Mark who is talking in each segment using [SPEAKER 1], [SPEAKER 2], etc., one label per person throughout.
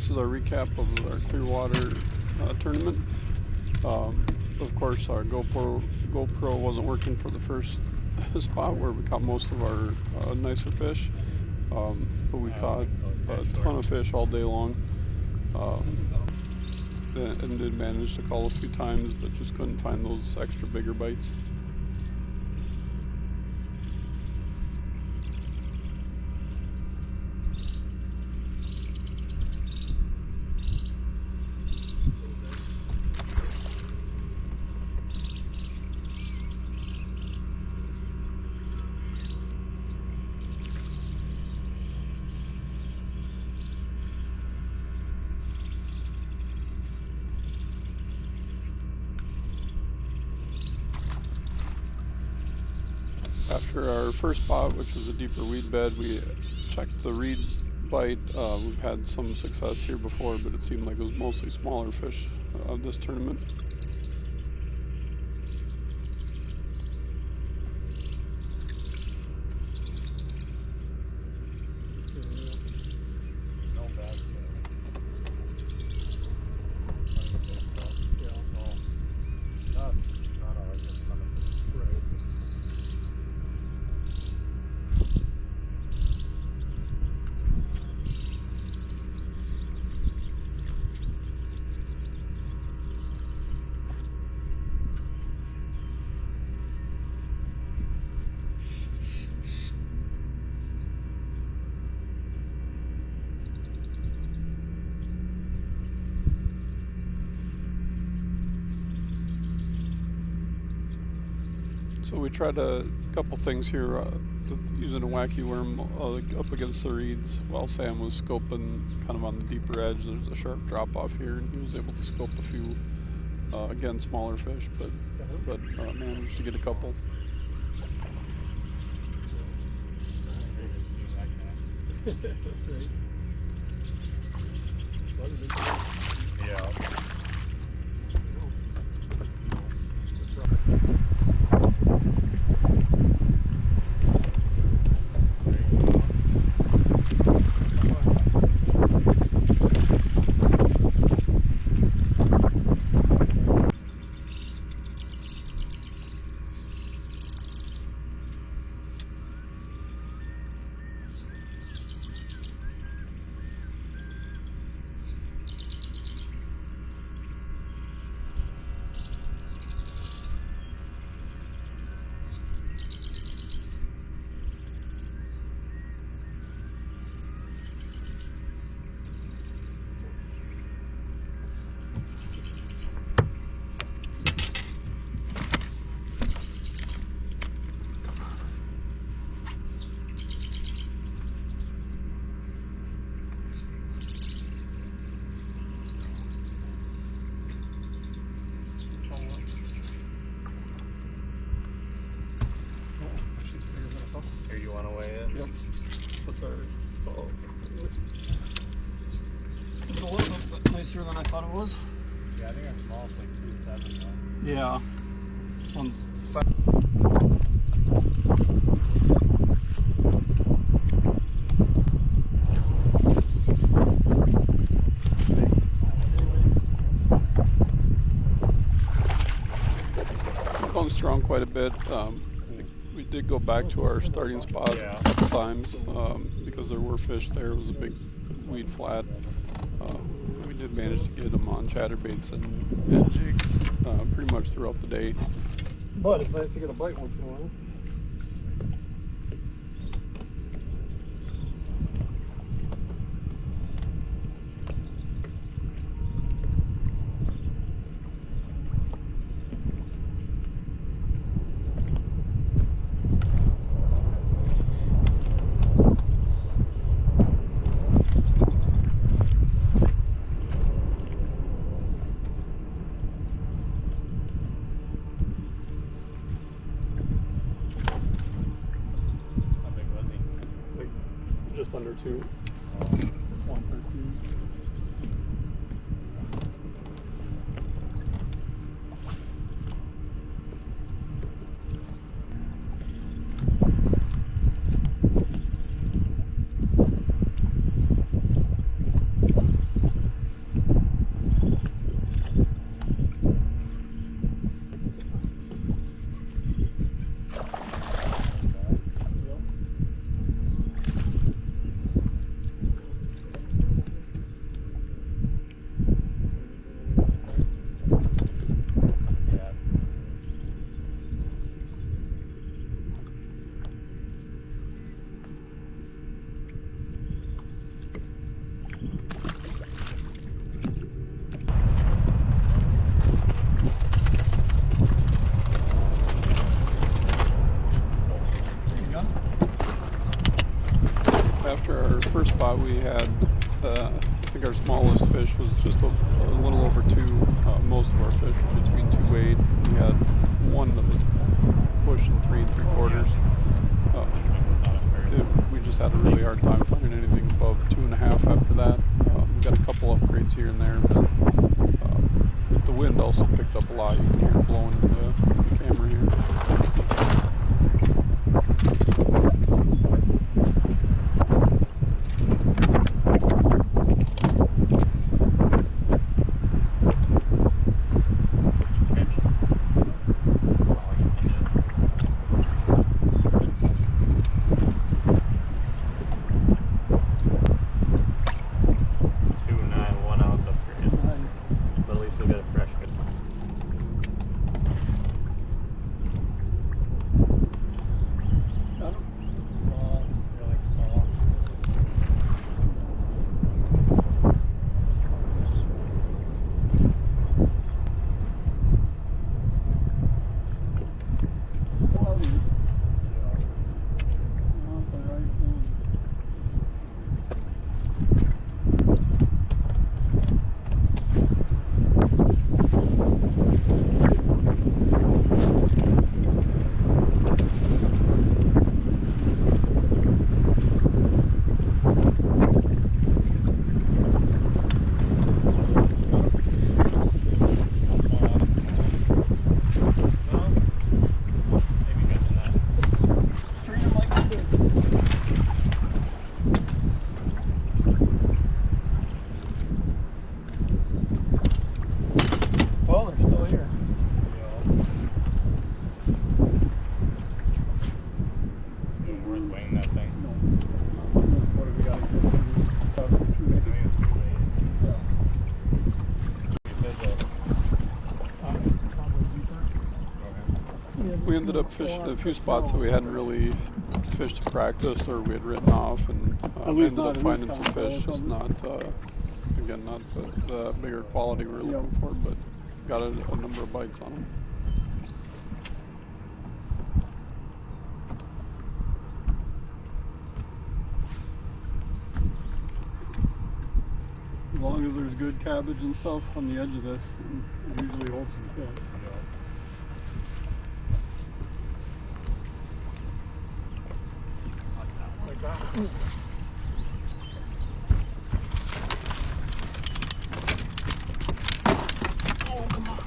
[SPEAKER 1] this is our recap of our Clearwater tournament. Of course, our GoPro wasn't working for the first spot where we caught most of our nicer fish, but we caught a ton of fish all day long, and did manage to call a few times, but just couldn't find those extra bigger bites. After our first spot, which was a deeper weed bed, we checked the reed bite. We've had some success here before, but it seemed like it was mostly smaller fish this tournament. So we tried a couple things here, using a wacky worm up against the reeds while Sam was scoping kind of on the deeper edge. There's a sharp drop off here, and he was able to scope a few, again, smaller fish, but managed to get a couple.
[SPEAKER 2] Yeah. Here, you want to weigh it?
[SPEAKER 1] Yep. That's our It's a little bit nicer than I thought it was.
[SPEAKER 2] Yeah, I think our small is like 2.7 though.
[SPEAKER 1] Yeah. This one's going strong quite a bit. We did go back to our starting spot a couple times because there were fish there. It was a big weed flat. We did manage to get them on chatterbaits and jigs pretty much throughout the day. But it's nice to get a bite once in a while. Just under 2. 113. first spot we had, I think our smallest fish was just a little over 2. Most of our fish were between 2.8. We had one that was pushing 3 3/4. We just had a really hard time finding anything above 2.5 after that. We got a couple upgrades here and there, but the wind also picked up a lot. You can hear it blowing in the camera here. We ended up fishing a few spots that we hadn't really fished to practice, or we had written off, and ended up finding some fish, just not, again, not the bigger quality we were looking for, but got a number of bites on them.
[SPEAKER 3] As long as there's good cabbage and stuff on the edge of this, it usually holds some fish. Like that. Oh, come on.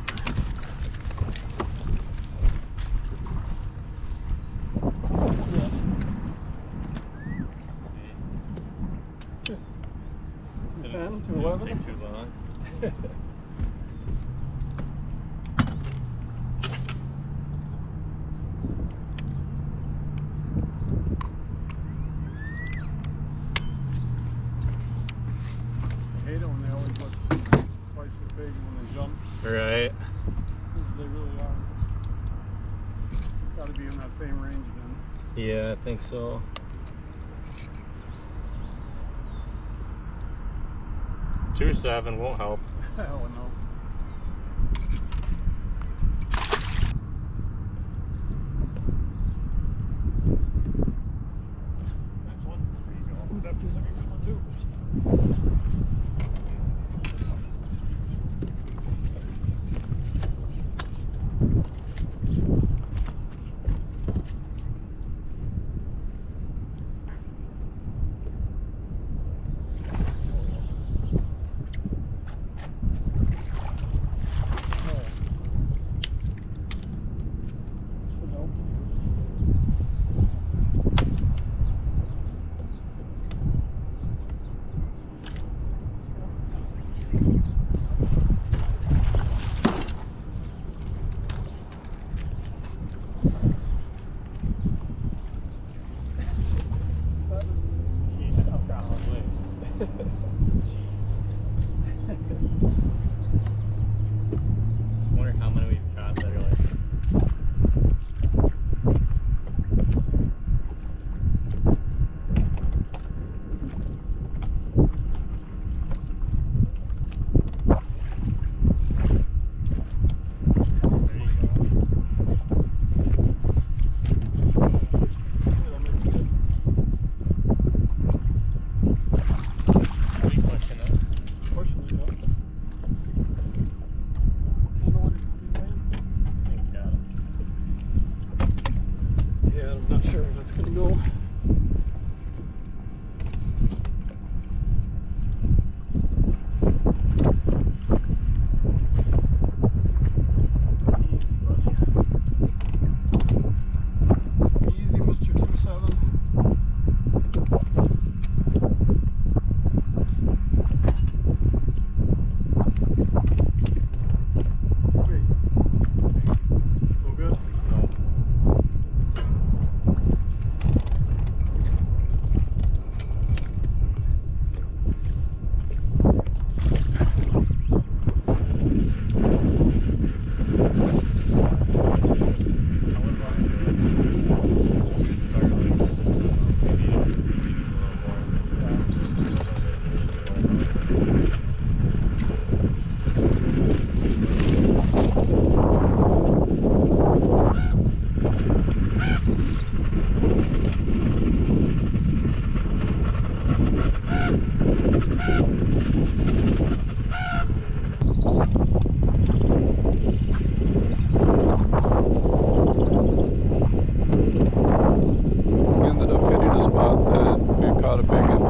[SPEAKER 3] Yeah. 10 to 11?
[SPEAKER 2] Take too long.
[SPEAKER 3] I hate it when they always look twice as big when they jump.
[SPEAKER 2] Right.
[SPEAKER 3] Because they really are. Got to be in that same range then.
[SPEAKER 2] Yeah, I think so. Two 7 won't help.
[SPEAKER 3] Hell no.
[SPEAKER 2] Next one. There you go.
[SPEAKER 3] Ooh, that feels like a good one too.
[SPEAKER 1] not sure if that's gonna go. Easy, Mr. 27.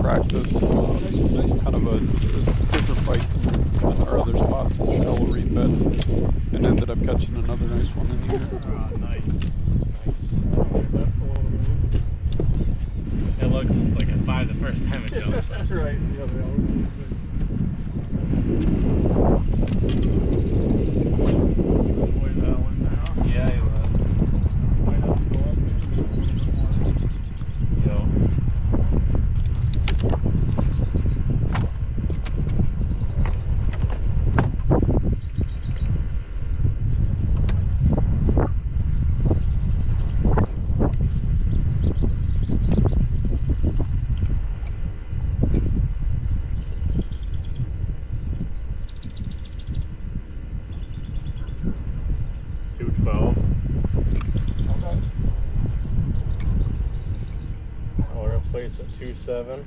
[SPEAKER 1] Practice, kind of a different bite than our other spots, a shallow reed bed, and ended up catching another nice one in here.
[SPEAKER 2] Nice.
[SPEAKER 3] That's a lot of wind.
[SPEAKER 2] It looked like a 5 the first time it jumped.
[SPEAKER 3] Right, yeah, they always look good. Way that one now.
[SPEAKER 2] Yeah, he was.
[SPEAKER 3] Might have to go up maybe a little bit more.
[SPEAKER 2] Yo. Place at 2.7.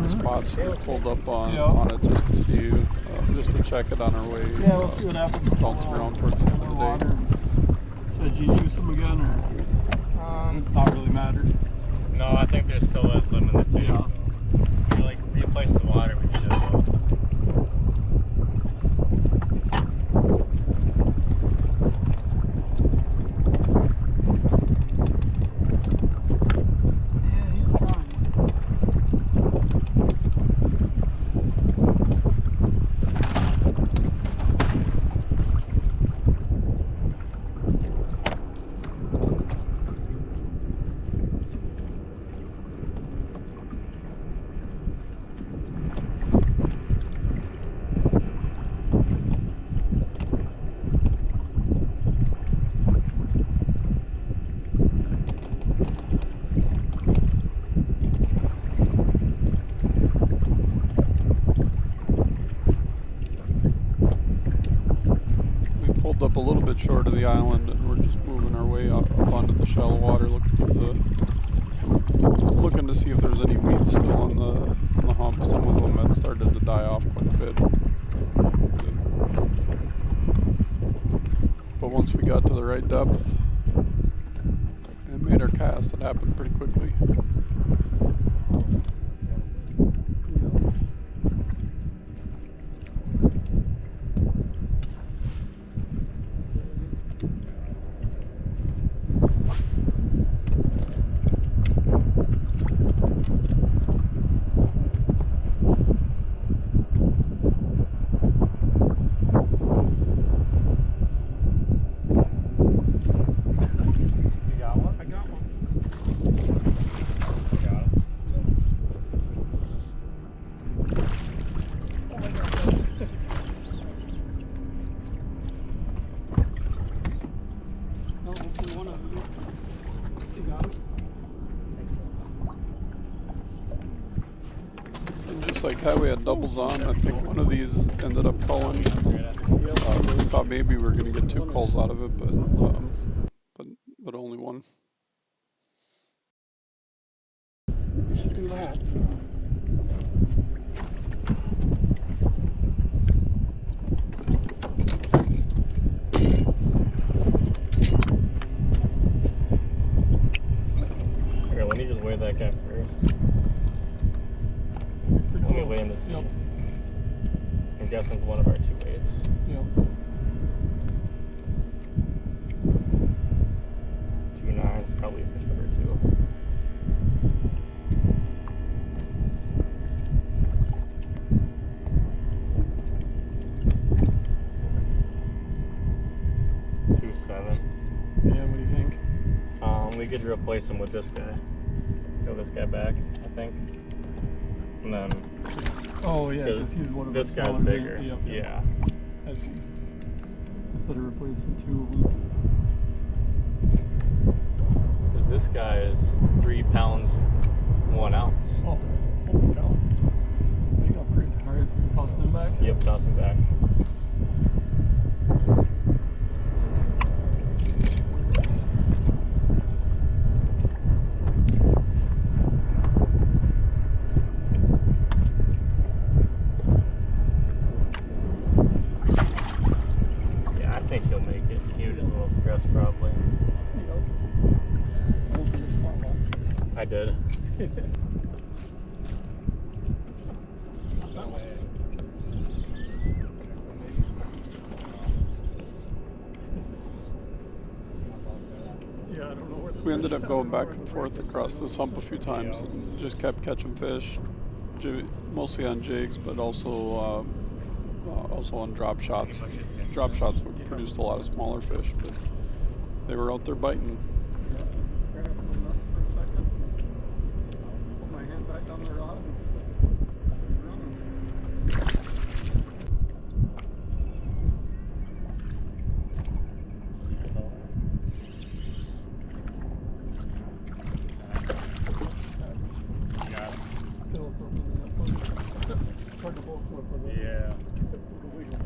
[SPEAKER 1] Spots we pulled up on it just to see, just to check it on our way.
[SPEAKER 3] Yeah, we'll see what happens.
[SPEAKER 1] Bouncing around towards the end of the day.
[SPEAKER 3] Should you use them again, or not really matter?
[SPEAKER 2] No, I think there still is some in the tank.
[SPEAKER 3] Yeah.
[SPEAKER 2] So if you like replace the water, we can just go.
[SPEAKER 1] Up a little bit short of the island, and we're just moving our way up onto the shallow water, looking to see if there's any weeds still on the hump. Some of them had started to die off quite a bit. But once we got to the right depth and made our cast, it happened pretty quickly.
[SPEAKER 3] You got it?
[SPEAKER 1] And just like how we had doubles on, I think one of these ended up culling. We thought maybe we were going to get 2 culls out of it, but only one.
[SPEAKER 3] You should do that.
[SPEAKER 2] Here, let me just weigh that guy first. Let me weigh him to see.
[SPEAKER 3] Yep.
[SPEAKER 2] I'm guessing it's one of our 2 weights.
[SPEAKER 3] Yep.
[SPEAKER 2] 2.9 is probably a fish number 2. 2.7.
[SPEAKER 3] Yeah, what do you think?
[SPEAKER 2] We could replace him with this guy. Go this guy back, I think. And then
[SPEAKER 3] Oh yeah, because he's one of the
[SPEAKER 2] this guy's
[SPEAKER 3] smaller
[SPEAKER 2] bigger.
[SPEAKER 3] Yep.
[SPEAKER 2] Yeah.
[SPEAKER 3] I see. Instead of replacing 2 of them.
[SPEAKER 2] Because this guy is 3 pounds 1 ounce.
[SPEAKER 3] Oh, holy cow. You got pretty hard tossing him back?
[SPEAKER 2] Yep, toss him back. Yeah, I think he'll make it. He was just a little stressed probably. I did.
[SPEAKER 3] Yeah, I don't know where the
[SPEAKER 1] We ended
[SPEAKER 3] fish
[SPEAKER 1] up going
[SPEAKER 3] are.
[SPEAKER 1] back and forth across this hump a few times and just kept catching fish, mostly on jigs, but also on drop shots. Drop shots produced a lot of smaller fish, but they were out there biting.
[SPEAKER 3] Scratch the nuts for a second. Put my hand back on the rod and running. Still something in that boat. Hard to bolt flip with it.
[SPEAKER 2] Yeah.
[SPEAKER 3] With the wheel.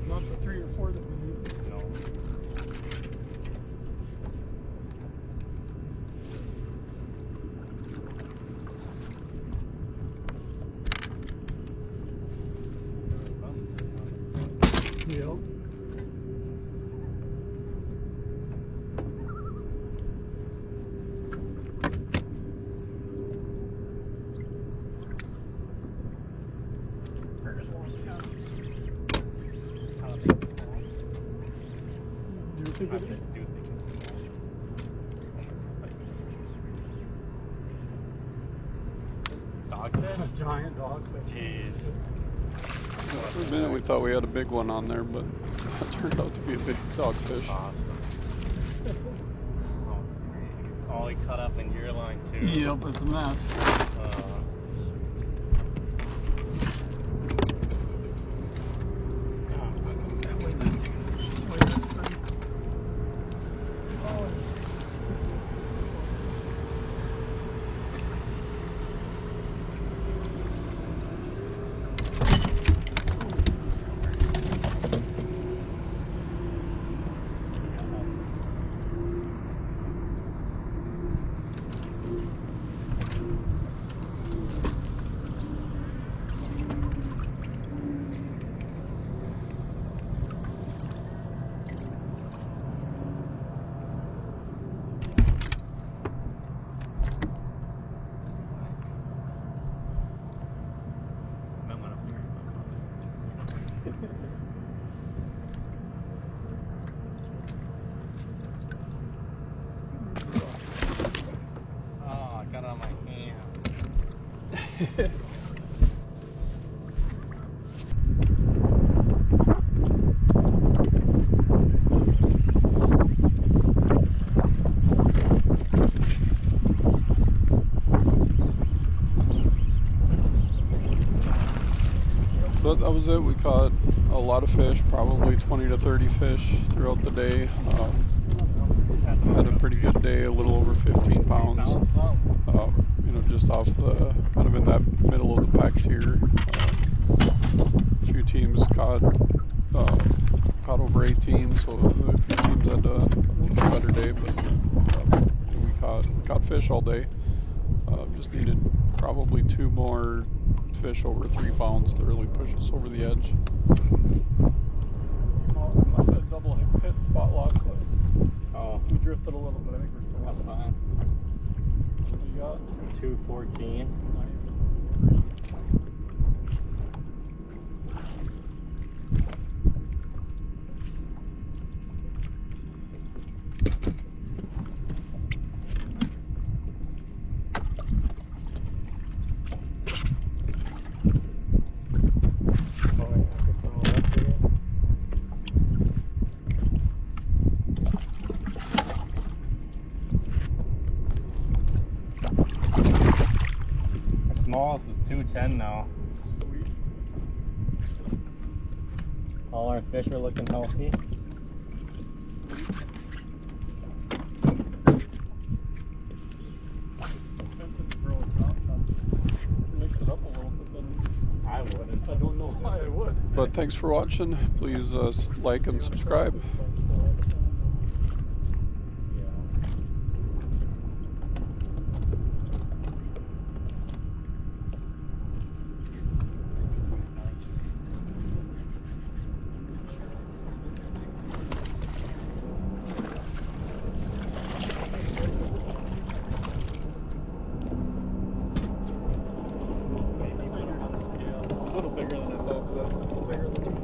[SPEAKER 3] Not the 3 or 4 that we need.
[SPEAKER 2] No.
[SPEAKER 3] Yep. Do you think it is?
[SPEAKER 2] Dogfish?
[SPEAKER 3] A giant dogfish.
[SPEAKER 2] Jeez.
[SPEAKER 1] For a minute we thought we had a big one on there, but it turned out to be a big dogfish.
[SPEAKER 2] Awesome. Oh, all he cut up in your line too.
[SPEAKER 3] Yep, it's a mess.
[SPEAKER 1] But that was it. We caught a lot of fish, probably 20 to 30 fish throughout the day. Had a pretty good day, a little over 15 pounds. You know, just off the kind of in that middle of the pack tier. A few teams caught over 18, so a few teams had a better day. But we caught fish all day. Just needed probably 2 more fish over 3 pounds to really push us over the edge.
[SPEAKER 3] Oh, we must have double hit spot locks.
[SPEAKER 2] Oh,
[SPEAKER 3] We drifted a little bit. I think we're still
[SPEAKER 2] that's
[SPEAKER 3] on.
[SPEAKER 2] fine.
[SPEAKER 3] What do you got?
[SPEAKER 2] 214. Smallest is 210 now.
[SPEAKER 3] Sweet.
[SPEAKER 2] All our fish are looking healthy.
[SPEAKER 3] Tempted to throw a drop shot. Mix it up a little bit, then
[SPEAKER 2] I wouldn't.
[SPEAKER 3] I don't know why I would.
[SPEAKER 1] But thanks for watching. Please like and subscribe.
[SPEAKER 3] A little bigger than I thought, but that's a little bigger than